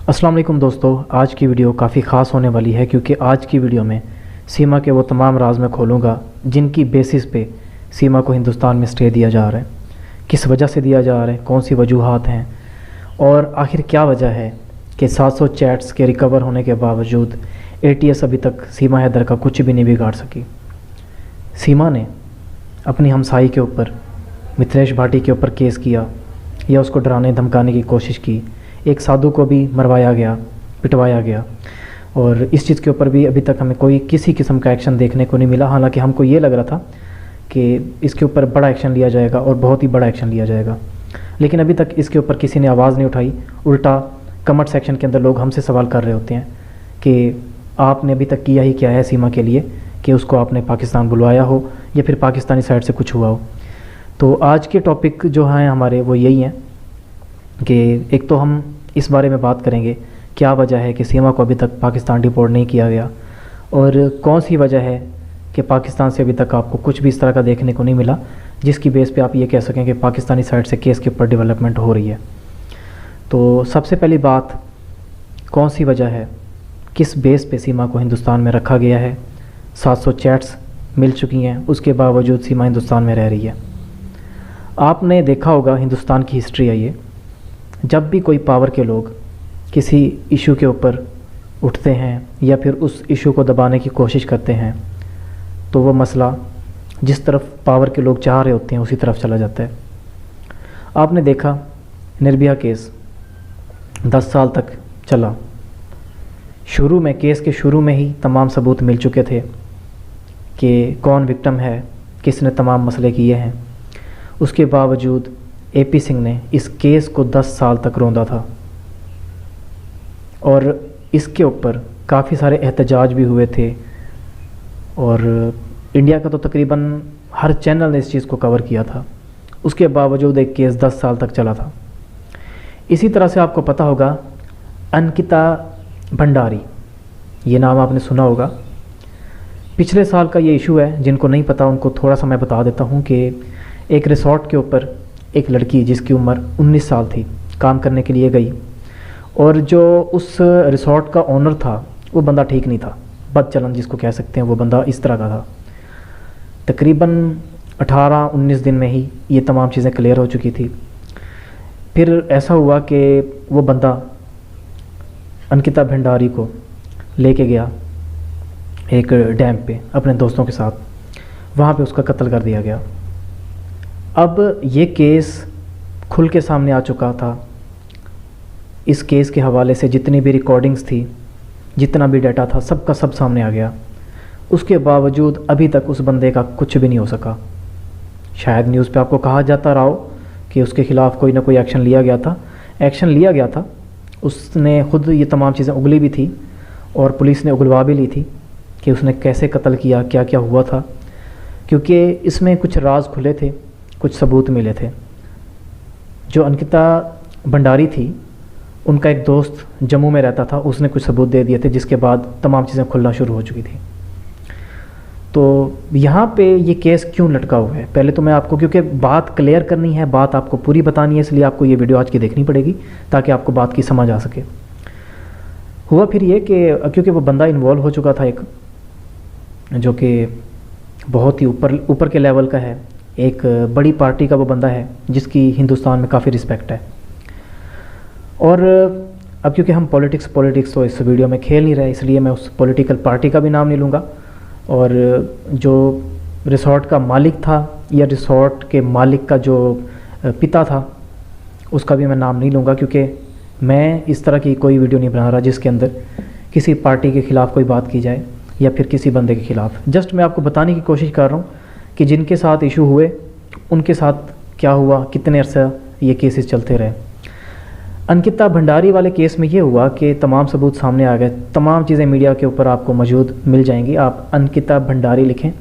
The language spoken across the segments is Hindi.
अस्सलाम वालेकुम दोस्तों, आज की वीडियो काफ़ी ख़ास होने वाली है क्योंकि आज की वीडियो में सीमा के वो तमाम राज मैं खोलूँगा जिनकी बेसिस पे सीमा को हिंदुस्तान में स्टे दिया जा रहा है, किस वजह से दिया जा रहा है, कौन सी वजूहात हैं और आखिर क्या वजह है कि 700 चैट्स के रिकवर होने के बावजूद ATS अभी तक सीमा हैदर का कुछ भी नहीं बिगाड़ सकी। सीमा ने अपनी हमसाई के ऊपर, मिथिलेश भाटी के ऊपर केस किया या उसको डराने धमकाने की कोशिश की, एक साधु को भी मरवाया गया, पिटवाया गया और इस चीज़ के ऊपर भी अभी तक हमें कोई किसी किस्म का एक्शन देखने को नहीं मिला। हालांकि हमको ये लग रहा था कि इसके ऊपर बड़ा एक्शन लिया जाएगा और बहुत ही बड़ा एक्शन लिया जाएगा, लेकिन अभी तक इसके ऊपर किसी ने आवाज़ नहीं उठाई। उल्टा कमेंट सेक्शन के अंदर लोग हमसे सवाल कर रहे होते हैं कि आपने अभी तक किया ही क्या है सीमा के लिए कि उसको आपने पाकिस्तान बुलवाया हो या फिर पाकिस्तानी साइड से कुछ हुआ हो। तो आज के टॉपिक जो हैं हमारे वो यही हैं कि एक तो हम इस बारे में बात करेंगे क्या वजह है कि सीमा को अभी तक पाकिस्तान डिपोर्ट नहीं किया गया और कौन सी वजह है कि पाकिस्तान से अभी तक आपको कुछ भी इस तरह का देखने को नहीं मिला जिसकी बेस पे आप ये कह सकें कि पाकिस्तानी साइड से केस के ऊपर डेवलपमेंट हो रही है। तो सबसे पहली बात, कौन सी वजह है, किस बेस पे सीमा को हिंदुस्तान में रखा गया है। 700 चैट्स मिल चुकी हैं, उसके बावजूद सीमा हिंदुस्तान में रह रही है। आपने देखा होगा हिंदुस्तान की हिस्ट्री है ये, जब भी कोई पावर के लोग किसी इशू के ऊपर उठते हैं या फिर उस इशू को दबाने की कोशिश करते हैं तो वो मसला जिस तरफ पावर के लोग चाह रहे होते हैं उसी तरफ चला जाता है। आपने देखा निर्भया केस 10 साल तक चला। शुरू में, केस के शुरू में ही तमाम सबूत मिल चुके थे कि कौन विक्टिम है, किसने तमाम मसले किए हैं। उसके बावजूद AP सिंह ने इस केस को 10 साल तक रोंदा था और इसके ऊपर काफ़ी सारे एहतजाज भी हुए थे और इंडिया का तो तकरीबन हर चैनल ने इस चीज़ को कवर किया था। उसके बावजूद एक केस 10 साल तक चला था। इसी तरह से आपको पता होगा अंकिता भंडारी, ये नाम आपने सुना होगा। पिछले साल का ये इशू है, जिनको नहीं पता उनको थोड़ा सा मैं बता देता हूँ कि एक रिसोर्ट के ऊपर एक लड़की जिसकी उम्र 19 साल थी काम करने के लिए गई और जो उस रिसोर्ट का ओनर था वो बंदा ठीक नहीं था, बदचलन जिसको कह सकते हैं, वो बंदा इस तरह का था। तकरीबन 18-19 दिन में ही ये तमाम चीज़ें क्लियर हो चुकी थी। फिर ऐसा हुआ कि वो बंदा अंकिता भंडारी को लेके गया एक डैम पे अपने दोस्तों के साथ, वहाँ पे उसका कत्ल कर दिया गया। अब ये केस खुल के सामने आ चुका था। इस केस के हवाले से जितनी भी रिकॉर्डिंग्स थी, जितना भी डाटा था, सबका सब सामने आ गया। उसके बावजूद अभी तक उस बंदे का कुछ भी नहीं हो सका। शायद न्यूज़ पे आपको कहा जाता रहा हो कि उसके ख़िलाफ़ कोई ना कोई एक्शन लिया गया था। एक्शन लिया गया था, उसने ख़ुद ये तमाम चीज़ें उगली भी थी और पुलिस ने उगलवा भी ली थी कि उसने कैसे कत्ल किया, क्या क्या हुआ था, क्योंकि इसमें कुछ राज खुले थे, कुछ सबूत मिले थे। जो अंकिता भंडारी थी, उनका एक दोस्त जम्मू में रहता था, उसने कुछ सबूत दे दिए थे जिसके बाद तमाम चीज़ें खुलना शुरू हो चुकी थी। तो यहाँ पे ये केस क्यों लटका हुआ है, पहले तो मैं आपको, क्योंकि बात क्लियर करनी है, बात आपको पूरी बतानी है, इसलिए आपको ये वीडियो आज की देखनी पड़ेगी ताकि आपको बात की समझ आ सके। हुआ फिर ये कि क्योंकि वो बंदा इन्वॉल्व हो चुका था एक, जो कि बहुत ही ऊपर के लेवल का है, एक बड़ी पार्टी का वो बंदा है जिसकी हिंदुस्तान में काफ़ी रिस्पेक्ट है। और अब क्योंकि हम पॉलिटिक्स तो इस वीडियो में खेल नहीं रहे, इसलिए मैं उस पॉलिटिकल पार्टी का भी नाम नहीं लूँगा और जो रिसोर्ट का मालिक था या रिसोर्ट के मालिक का जो पिता था उसका भी मैं नाम नहीं लूँगा, क्योंकि मैं इस तरह की कोई वीडियो नहीं बना रहा जिसके अंदर किसी पार्टी के ख़िलाफ़ कोई बात की जाए या फिर किसी बंदे के ख़िलाफ़। जस्ट मैं आपको बताने की कोशिश कर रहा हूँ कि जिनके साथ इशू हुए उनके साथ क्या हुआ, कितने अरसा ये केसेस चलते रहे। अंकिता भंडारी वाले केस में ये हुआ कि तमाम सबूत सामने आ गए, तमाम चीज़ें मीडिया के ऊपर आपको मौजूद मिल जाएंगी। आप अंकिता भंडारी लिखें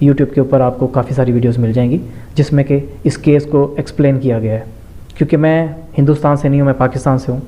यूट्यूब के ऊपर, आपको काफ़ी सारी वीडियोस मिल जाएंगी जिसमें कि इस केस को एक्सप्लेन किया गया है। क्योंकि मैं हिंदुस्तान से नहीं हूँ, मैं पाकिस्तान से हूँ,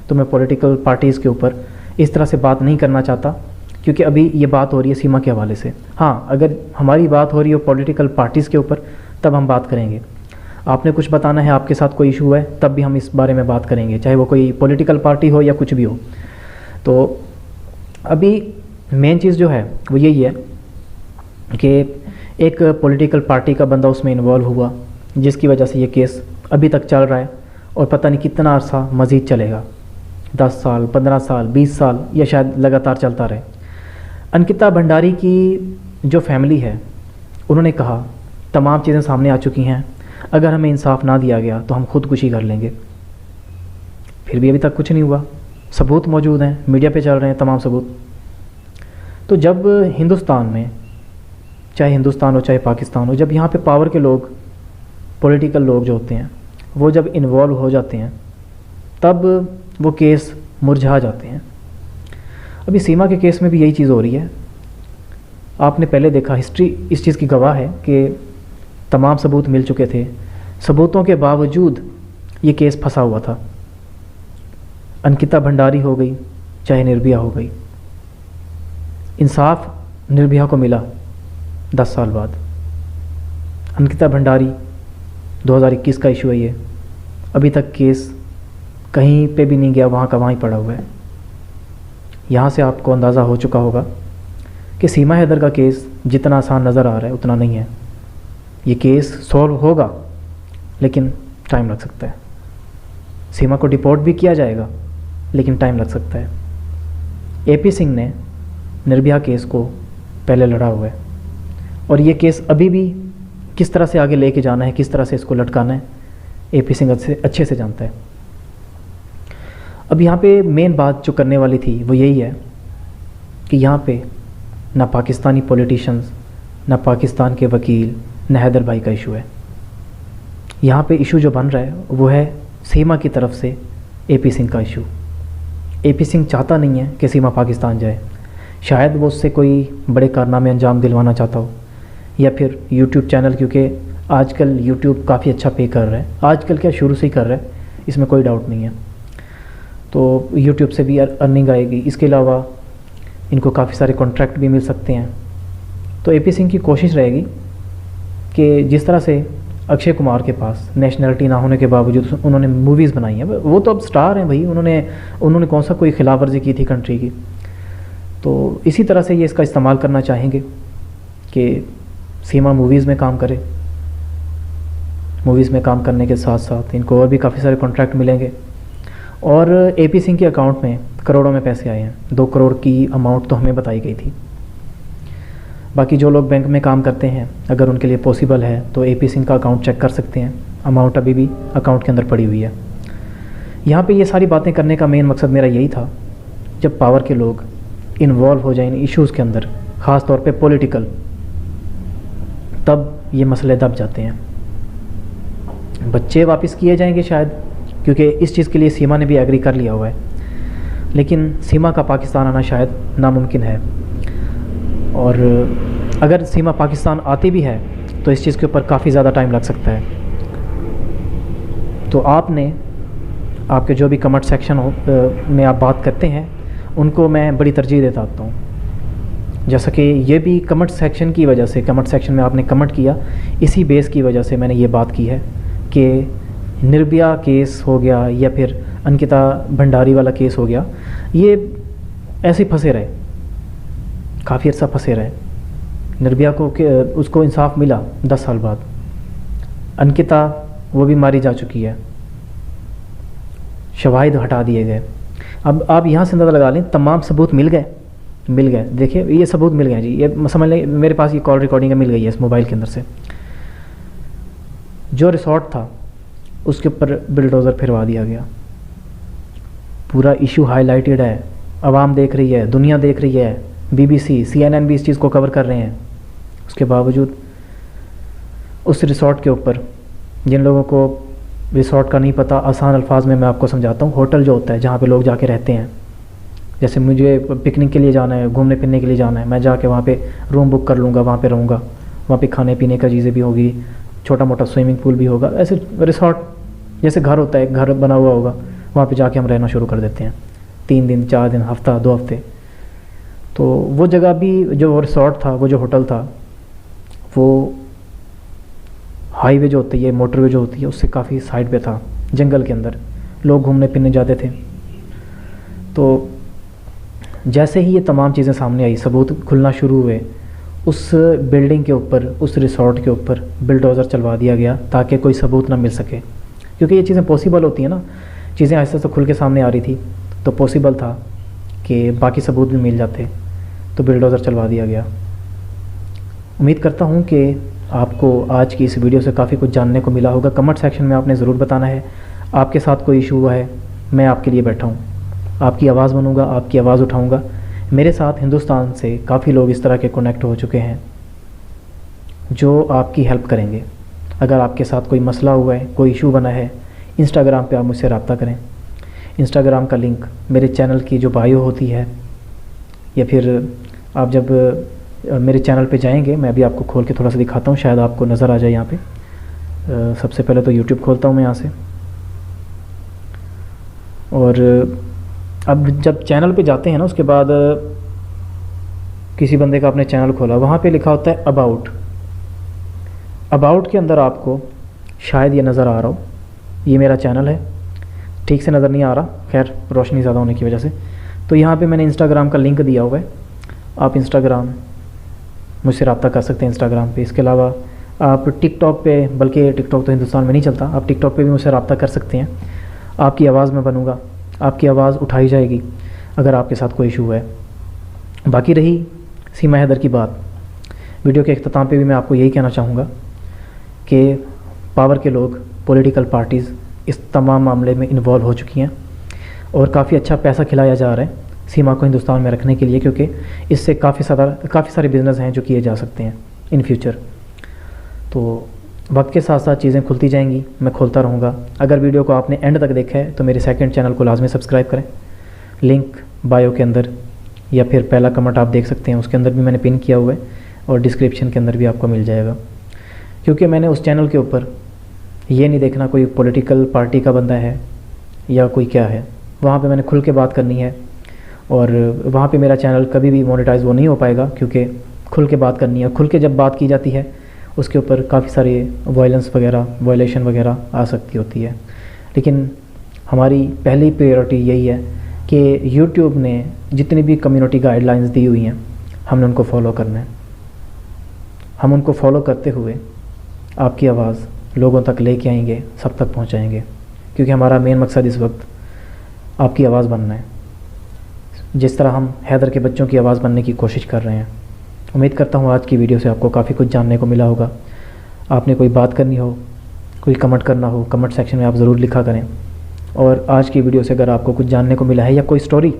तो मैं पॉलिटिकल पार्टीज़ के ऊपर इस तरह से बात नहीं करना चाहता, क्योंकि अभी ये बात हो रही है सीमा के हवाले से। हाँ, अगर हमारी बात हो रही हो पॉलिटिकल पार्टीज़ के ऊपर तब हम बात करेंगे। आपने कुछ बताना है, आपके साथ कोई इशू है, तब भी हम इस बारे में बात करेंगे, चाहे वो कोई पॉलिटिकल पार्टी हो या कुछ भी हो। तो अभी मेन चीज़ जो है वो यही है कि एक पॉलिटिकल पार्टी का बंदा उसमें इन्वॉल्व हुआ, जिसकी वजह से ये केस अभी तक चल रहा है और पता नहीं कितना अरसा मज़ीद चलेगा, 10 साल, 15 साल, 20 साल, या शायद लगातार चलता रहे। अंकिता भंडारी की जो फैमिली है, उन्होंने कहा तमाम चीज़ें सामने आ चुकी हैं, अगर हमें इंसाफ ना दिया गया तो हम खुदकुशी कर लेंगे। फिर भी अभी तक कुछ नहीं हुआ, सबूत मौजूद हैं, मीडिया पे चल रहे हैं तमाम सबूत। तो जब हिंदुस्तान में, चाहे हिंदुस्तान हो चाहे पाकिस्तान हो, जब यहाँ पे पावर के लोग, पॉलिटिकल लोग जो होते हैं, वो जब इन्वॉल्व हो जाते हैं, तब वो केस मुरझा जाते हैं। अभी सीमा के केस में भी यही चीज़ हो रही है। आपने पहले देखा, हिस्ट्री इस चीज़ की गवाह है कि तमाम सबूत मिल चुके थे, सबूतों के बावजूद ये केस फंसा हुआ था। अंकिता भंडारी हो गई, चाहे निर्भया हो गई, इंसाफ निर्भया को मिला 10 साल बाद। अंकिता भंडारी 2021 का इशू है ये, अभी तक केस कहीं पे भी नहीं गया, वहाँ का वहाँ ही पड़ा हुआ है। यहाँ से आपको अंदाज़ा हो चुका होगा कि सीमा हैदर का केस जितना आसान नज़र आ रहा है उतना नहीं है। ये केस सॉल्व होगा लेकिन टाइम लग सकता है। सीमा को डिपोर्ट भी किया जाएगा लेकिन टाइम लग सकता है। एपी सिंह ने निर्भया केस को पहले लड़ा हुआ है और ये केस अभी भी किस तरह से आगे लेके जाना है, किस तरह से इसको लटकाना है, एपी सिंह अच्छे से जानता है। अब यहाँ पे मेन बात जो करने वाली थी वो यही है कि यहाँ पे ना पाकिस्तानी पॉलिटिशियंस, ना पाकिस्तान के वकील, न हैदर भाई का इशू है। यहाँ पे इशू जो बन रहा है वो है सीमा की तरफ से एपी सिंह का इशू। एपी सिंह चाहता नहीं है कि सीमा पाकिस्तान जाए, शायद वो उससे कोई बड़े कारनामे अंजाम दिलवाना चाहता हो, या फिर यूट्यूब चैनल, क्योंकि आजकल यूट्यूब काफ़ी अच्छा पे कर रहा है, आजकल क्या शुरू से ही कर रहा है, इसमें कोई डाउट नहीं है। तो यूट्यूब से भी अर्निंग आएगी, इसके अलावा इनको काफ़ी सारे कॉन्ट्रैक्ट भी मिल सकते हैं। तो एपी सिंह की कोशिश रहेगी कि जिस तरह से अक्षय कुमार के पास नेशनलिटी ना होने के बावजूद उन्होंने मूवीज़ बनाई हैं, वो तो अब स्टार हैं भाई, उन्होंने कौन सा कोई खिलाफ वर्जी की थी कंट्री की। तो इसी तरह से ये इसका इस्तेमाल करना चाहेंगे कि सीमा मूवीज़ में काम करे, मूवीज़ में काम करने के साथ साथ इनको और भी काफ़ी सारे कॉन्ट्रैक्ट मिलेंगे। और एपी सिंह के अकाउंट में करोड़ों में पैसे आए हैं, 2 करोड़ की अमाउंट तो हमें बताई गई थी। बाकी जो लोग बैंक में काम करते हैं, अगर उनके लिए पॉसिबल है तो एपी सिंह का अकाउंट चेक कर सकते हैं, अमाउंट अभी भी अकाउंट के अंदर पड़ी हुई है। यहाँ पे ये सारी बातें करने का मेन मकसद मेरा यही था, जब पावर के लोग इन्वॉल्व हो जाए इन इश्यूज़ के अंदर, ख़ास तौर पे पॉलिटिकल, तब ये मसले दब जाते हैं। बच्चे वापस किए जाएंगे शायद, क्योंकि इस चीज़ के लिए सीमा ने भी एग्री कर लिया हुआ है, लेकिन सीमा का पाकिस्तान आना शायद नामुमकिन है। और अगर सीमा पाकिस्तान आती भी है तो इस चीज़ के ऊपर काफ़ी ज़्यादा टाइम लग सकता है। तो आपके जो भी कमेंट सेक्शन में आप बात करते हैं, उनको मैं बड़ी तरजीह देता आता हूँ। जैसा कि ये भी कमेंट सेक्शन की वजह से, कमेंट सेक्शन में आपने कमेंट किया, इसी बेस की वजह से मैंने ये बात की है कि निर्भया केस हो गया या फिर अंकिता भंडारी वाला केस हो गया, ये ऐसे फंसे रहे, काफ़ी अर्सा फंसे रहे। निर्भया को उसको इंसाफ मिला 10 साल बाद, अंकिता वो भी मारी जा चुकी है, शवाहिद हटा दिए गए। अब आप यहाँ से अंदाज़ा लगा लें, तमाम सबूत मिल गए। देखिए ये सबूत मिल गए जी, ये समझ लें मेरे पास ये कॉल रिकॉर्डिंग मिल गई है इस मोबाइल के अंदर से। जो रिसोर्ट था उसके ऊपर बिल्डोज़र फिरवा दिया गया, पूरा इशू हाईलाइटेड है, आवाम देख रही है, दुनिया देख रही है, BBC, CNN भी इस चीज़ को कवर कर रहे हैं। उसके बावजूद उस रिसोर्ट के ऊपर, जिन लोगों को रिसोर्ट का नहीं पता, आसान अल्फाज में मैं आपको समझाता हूँ, होटल जो होता है जहाँ पे लोग जाके रहते हैं, जैसे मुझे पिकनिक के लिए जाना है, घूमने फिरने के लिए जाना है, मैं जाके वहाँ पे रूम बुक कर लूँगा, वहाँ पे रहूँगा, वहाँ पे खाने पीने का चीज़ें भी होगी, छोटा मोटा स्विमिंग पूल भी होगा। ऐसे रिसोर्ट जैसे घर होता है, घर बना हुआ होगा, वहाँ पे जाके हम रहना शुरू कर देते हैं, 3 दिन 4 दिन, हफ्ता 2 हफ्ते। तो वो जगह भी, जो रिसोर्ट था, वो जो होटल था, वो हाईवे जो होती है, मोटरवे जो होती है, उससे काफ़ी साइड पे था, जंगल के अंदर लोग घूमने फिरने जाते थे। तो जैसे ही ये तमाम चीज़ें सामने आई, सबूत खुलना शुरू हुए, उस बिल्डिंग के ऊपर, उस रिसोर्ट के ऊपर बिल्डोज़र चलवा दिया गया ताकि कोई सबूत ना मिल सके, क्योंकि ये चीज़ें पॉसिबल होती हैं ना, चीज़ें आहिस्ता आहिस्ता खुल के सामने आ रही थी, तो पॉसिबल था कि बाकी सबूत भी मिल जाते, तो बिल्डोज़र चलवा दिया गया। उम्मीद करता हूँ कि आपको आज की इस वीडियो से काफ़ी कुछ जानने को मिला होगा। कमेंट सेक्शन में आपने ज़रूर बताना है आपके साथ कोई इशू हुआ है, मैं आपके लिए बैठा हूँ, आपकी आवाज़ बनूँगा, आपकी आवाज़ उठाऊँगा। मेरे साथ हिंदुस्तान से काफ़ी लोग इस तरह के कनेक्ट हो चुके हैं जो आपकी हेल्प करेंगे। अगर आपके साथ कोई मसला हुआ है, कोई इशू बना है, इंस्टाग्राम पे आप मुझसे रब्ता करें। इंस्टाग्राम का लिंक मेरे चैनल की जो बायो होती है, या फिर आप जब मेरे चैनल पे जाएंगे, मैं अभी आपको खोल के थोड़ा सा दिखाता हूँ, शायद आपको नज़र आ जाए यहाँ पे। सबसे पहले तो यूट्यूब खोलता हूँ मैं यहाँ से, और अब जब चैनल पे जाते हैं ना, उसके बाद किसी बंदे का आपने चैनल खोला, वहाँ पे लिखा होता है अबाउट। अबाउट के अंदर आपको शायद ये नज़र आ रहा हो, ये मेरा चैनल है, ठीक से नज़र नहीं आ रहा, खैर रोशनी ज़्यादा होने की वजह से। तो यहाँ पे मैंने इंस्टाग्राम का लिंक दिया हुआ है, आप इंस्टाग्राम मुझसे रब्ता कर सकते हैं इंस्टाग्राम पे। इसके अलावा आप टिकटॉक पे, बल्कि टिकटॉक तो हिंदुस्तान में नहीं चलता, आप टिकटॉक पे भी मुझसे रब्ता कर सकते हैं। आपकी आवाज़ में बनूँगा, आपकी आवाज़ उठाई जाएगी अगर आपके साथ कोई इशू है। बाकी रही सीमा हैदर की बात, वीडियो के अख्ताम पे भी मैं आपको यही कहना चाहूँगा कि पावर के लोग, पॉलिटिकल पार्टीज़ इस तमाम मामले में इन्वॉल्व हो चुकी हैं और काफ़ी अच्छा पैसा खिलाया जा रहा है सीमा को हिंदुस्तान में रखने के लिए, क्योंकि इससे काफ़ी सारे बिज़नेस हैं जो किए जा सकते हैं इन फ्यूचर। तो वक्त के साथ साथ चीज़ें खुलती जाएंगी, मैं खोलता रहूँगा। अगर वीडियो को आपने एंड तक देखा है तो मेरे सेकंड चैनल को लाजमी सब्सक्राइब करें, लिंक बायो के अंदर, या फिर पहला कमेंट आप देख सकते हैं, उसके अंदर भी मैंने पिन किया हुआ है, और डिस्क्रिप्शन के अंदर भी आपको मिल जाएगा। क्योंकि मैंने उस चैनल के ऊपर ये नहीं देखना कोई पॉलिटिकल पार्टी का बंदा है या कोई क्या है, वहाँ पे मैंने खुल के बात करनी है, और वहाँ पे मेरा चैनल कभी भी मोनेटाइज वो नहीं हो पाएगा, क्योंकि खुल के बात करनी है। खुल के जब बात की जाती है उसके ऊपर काफ़ी सारे वायलेशन वगैरह आ सकती होती है। लेकिन हमारी पहली प्रायोरिटी यही है कि यूट्यूब ने जितनी भी कम्युनिटी गाइडलाइंस दी हुई हैं, हमने उनको फॉलो करना है। हम उनको फॉलो करते हुए आपकी आवाज़ लोगों तक लेके आएंगे, सब तक पहुंचाएंगे, क्योंकि हमारा मेन मकसद इस वक्त आपकी आवाज़ बनना है, जिस तरह हम हैदर के बच्चों की आवाज़ बनने की कोशिश कर रहे हैं। उम्मीद करता हूँ आज की वीडियो से आपको काफ़ी कुछ जानने को मिला होगा। आपने कोई बात करनी हो, कोई कमेंट करना हो, कमेंट सेक्शन में आप ज़रूर लिखा करें। और आज की वीडियो से अगर आपको कुछ जानने को मिला है या कोई स्टोरी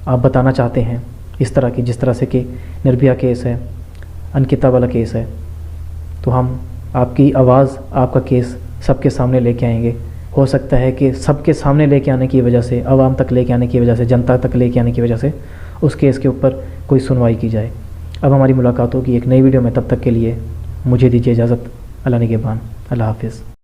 आप बताना चाहते हैं इस तरह की, जिस तरह से कि निर्भया केस है, अंकिता वाला केस है, तो हम आपकी आवाज़, आपका केस सबके सामने लेके आएंगे। हो सकता है कि सबके सामने लेके आने की वजह से, आवाम तक लेके आने की वजह से, जनता तक लेके आने की वजह से उस केस के ऊपर कोई सुनवाई की जाए। अब हमारी मुलाकात होगी एक नई वीडियो में, तब तक के लिए मुझे दीजिए इजाज़त। अल्लाह निगहबान, अल्लाह हाफिज़।